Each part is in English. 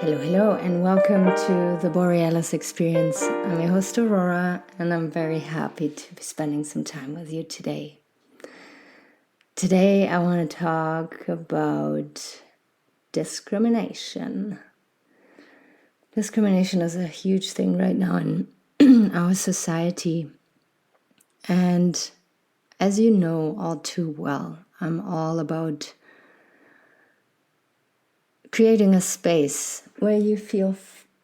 Hello, and welcome to the Borealis Experience. I'm your host, Aurora, and I'm very happy to be spending some time with you today. Today, I want to talk about discrimination. Discrimination is a huge thing right now in our society. And as you know all too well, I'm all about creating a space where you feel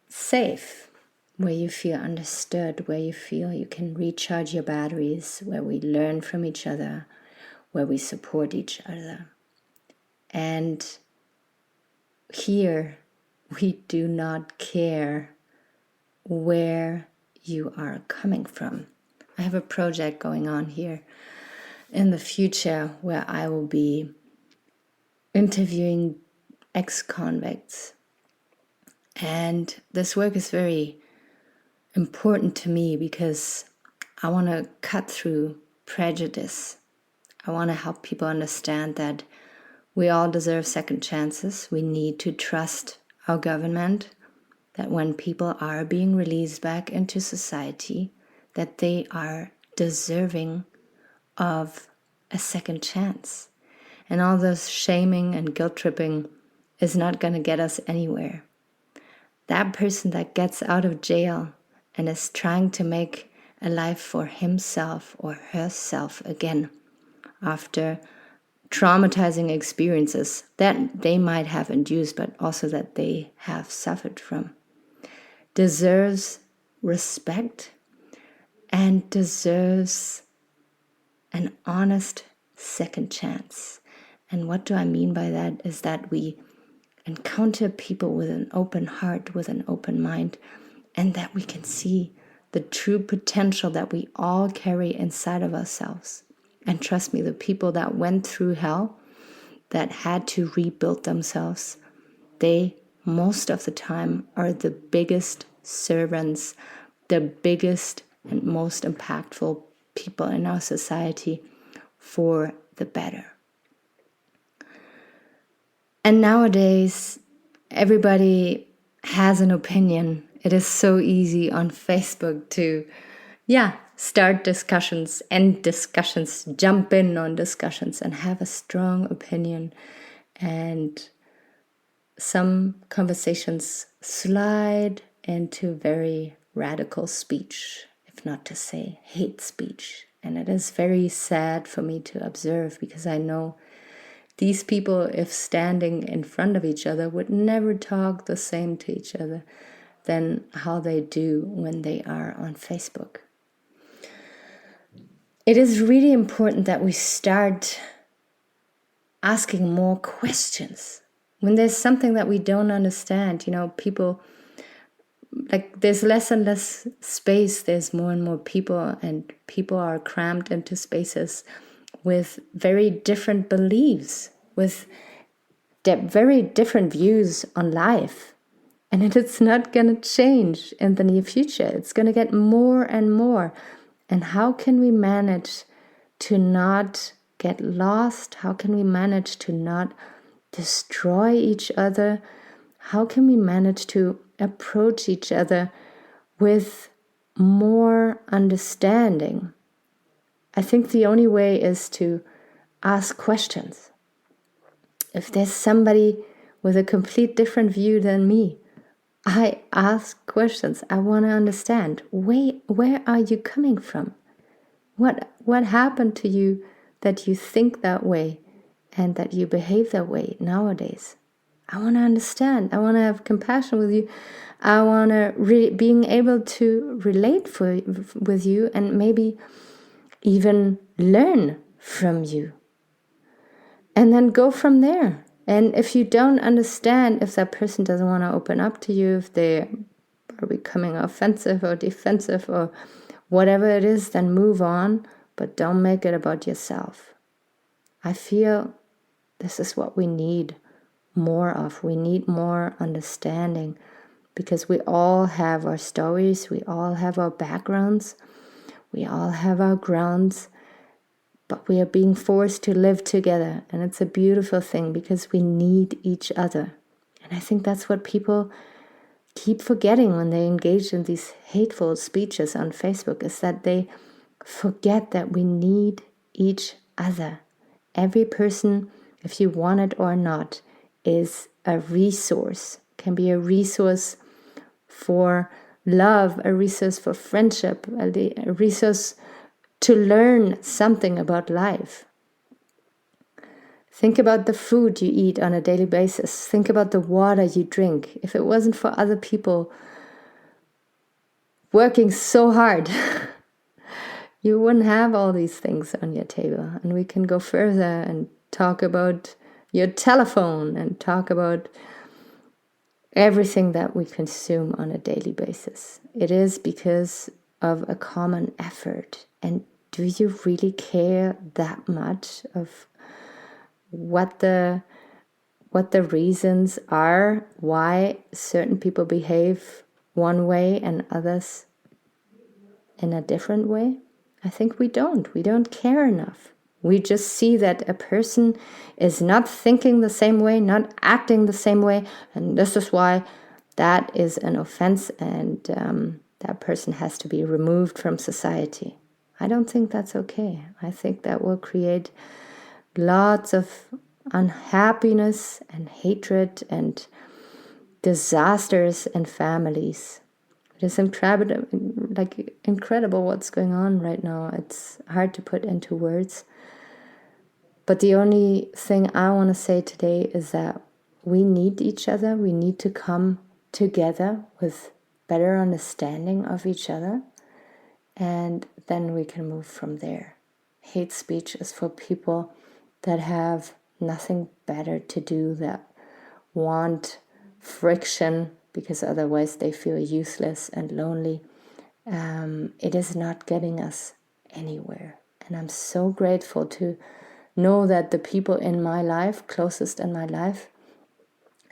safe, where you feel understood, where you feel you can recharge your batteries, where we learn from each other, where we support each other. And here, we do not care where you are coming from. I have a project going on here in the future where I will be interviewing ex-convicts. And this work is very important to me because I want to cut through prejudice. I want to help people understand that we all deserve second chances. We need to trust our government, that when people are being released back into society, that they are deserving of a second chance. And all this shaming and guilt tripping is not going to get us anywhere. That person that gets out of jail and is trying to make a life for himself or herself again after traumatizing experiences that they might have induced, but also that they have suffered from, deserves respect and deserves an honest second chance. And what do I mean by that is that we encounter people with an open heart, with an open mind, and that we can see the true potential that we all carry inside of ourselves. And trust me, the people that went through hell, that had to rebuild themselves, they most of the time are the biggest servants, the biggest and most impactful people in our society for the better. And nowadays, everybody has an opinion. It is so easy on Facebook to, start discussions, end discussions, jump in on discussions and have a strong opinion. And some conversations slide into very radical speech, if not to say hate speech. And it is very sad for me to observe because I know these people, if standing in front of each other, would never talk the same to each other than how they do when they are on Facebook. It is really important that we start asking more questions. When there's something that we don't understand, people, there's less and less space, there's more and more people, and people are crammed into spaces with very different beliefs, with very different views on life. And it's not going to change in the near future. It's going to get more and more. And how can we manage to not get lost? How can we manage to not destroy each other? How can we manage to approach each other with more understanding? I think the only way is to ask questions. If there's somebody with a complete different view than me, I ask questions. I want to understand. Where are you coming from? What happened to you that you think that way and that you behave that way nowadays? I want to understand. I want to have compassion with you. I want to being able to relate with you and maybe even learn from you. And then go from there. And if you don't understand, if that person doesn't want to open up to you, if they are becoming offensive or defensive or whatever it is, then move on, but don't make it about yourself. I feel this is what we need more of. We need more understanding because we all have our stories, we all have our backgrounds, we all have our grounds, but we are being forced to live together. And it's a beautiful thing because we need each other. And I think that's what people keep forgetting when they engage in these hateful speeches on Facebook, is that they forget that we need each other. Every person, if you want it or not, is a resource, can be a resource for love, a resource for friendship, a resource to learn something about life. Think about the food you eat on a daily basis. Think about the water you drink. If it wasn't for other people working so hard, you wouldn't have all these things on your table. And we can go further and talk about your telephone and talk about everything that we consume on a daily basis. It is because of a common effort. And do you really care that much of what the reasons are why certain people behave one way and others in a different way? I think we don't care enough. We just see that a person is not thinking the same way, not acting the same way, and this is why that is an offense, and that person has to be removed from society. I don't think that's okay. I think that will create lots of unhappiness and hatred and disasters in families. It is incredible what's going on right now. It's hard to put into words. But the only thing I want to say today is that we need each other. We need to come together with better understanding of each other. And then we can move from there. Hate speech is for people that have nothing better to do, that want friction because otherwise they feel useless and lonely. It is not getting us anywhere. And I'm so grateful to know that the people in my life, closest in my life,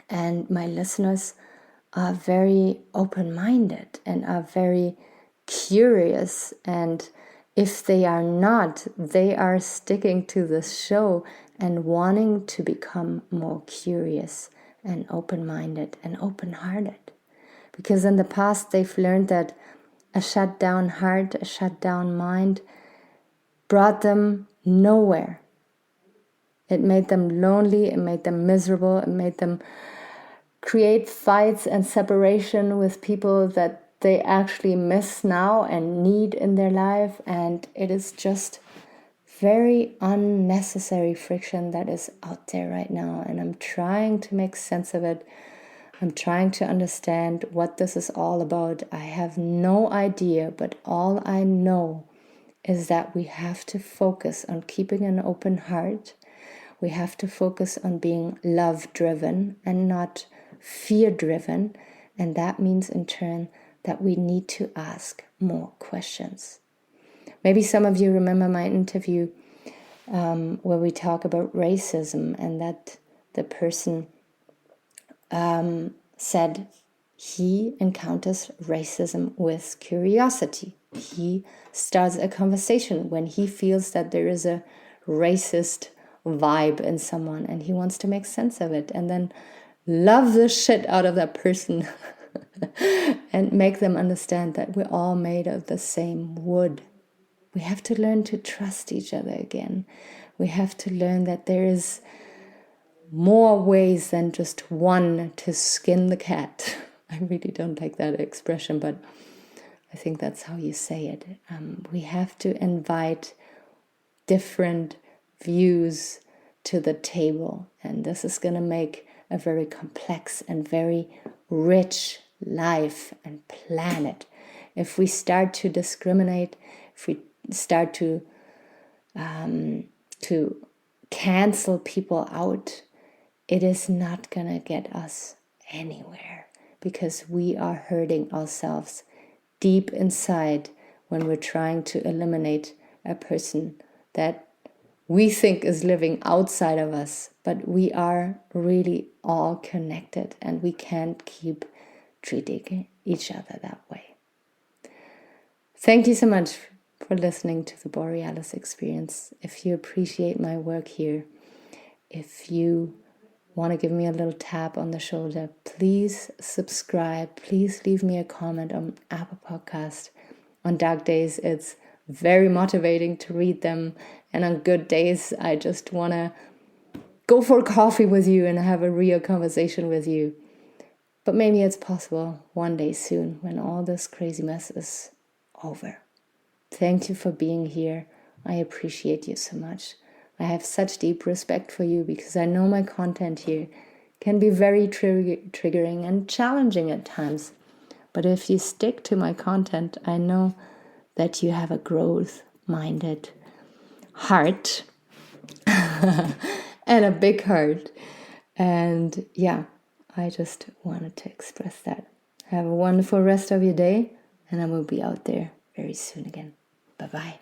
and my listeners are very open-minded and are very curious. And if they are not, they are sticking to this show and wanting to become more curious and open-minded and open-hearted. Because in the past they've learned that a shut down heart, a shut down mind brought them nowhere. It made them lonely, it made them miserable, it made them create fights and separation with people that they actually miss now and need in their life. And it is just very unnecessary friction that is out there right now. And I'm trying to make sense of it. I'm trying to understand what this is all about. I have no idea, but all I know is that we have to focus on keeping an open heart. We have to focus on being love-driven and not fear-driven. And that means in turn that we need to ask more questions. Maybe some of you remember my interview where we talk about racism, and that the person said he encounters racism with curiosity. He starts a conversation when he feels that there is a racist vibe in someone and he wants to make sense of it, and then love the shit out of that person and make them understand that we're all made of the same wood. We have to learn to trust each other again. We have to learn that there is more ways than just one to skin the cat. I really don't like that expression, but I think that's how you say it. We have to invite different views to the table, and this is going to make a very complex and very rich life and planet. If we start to discriminate, if we start to cancel people out, it is not going to get us anywhere, because we are hurting ourselves deep inside when we're trying to eliminate a person that we think is living outside of us. But we are really all connected, and we can't keep treating each other that way. Thank you so much for listening to the Borealis Experience. If you appreciate my work here, if you want to give me a little tap on the shoulder, please subscribe. Please leave me a comment on Apple Podcast. On dark days, it's very motivating to read them. And on good days, I just want to go for coffee with you and have a real conversation with you. But maybe it's possible one day soon when all this crazy mess is over. Thank you for being here. I appreciate you so much. I have such deep respect for you because I know my content here can be very triggering and challenging at times. But if you stick to my content, I know that you have a growth-minded heart and a big heart. And yeah, I just wanted to express that. Have a wonderful rest of your day, and I will be out there very soon again. Bye-bye.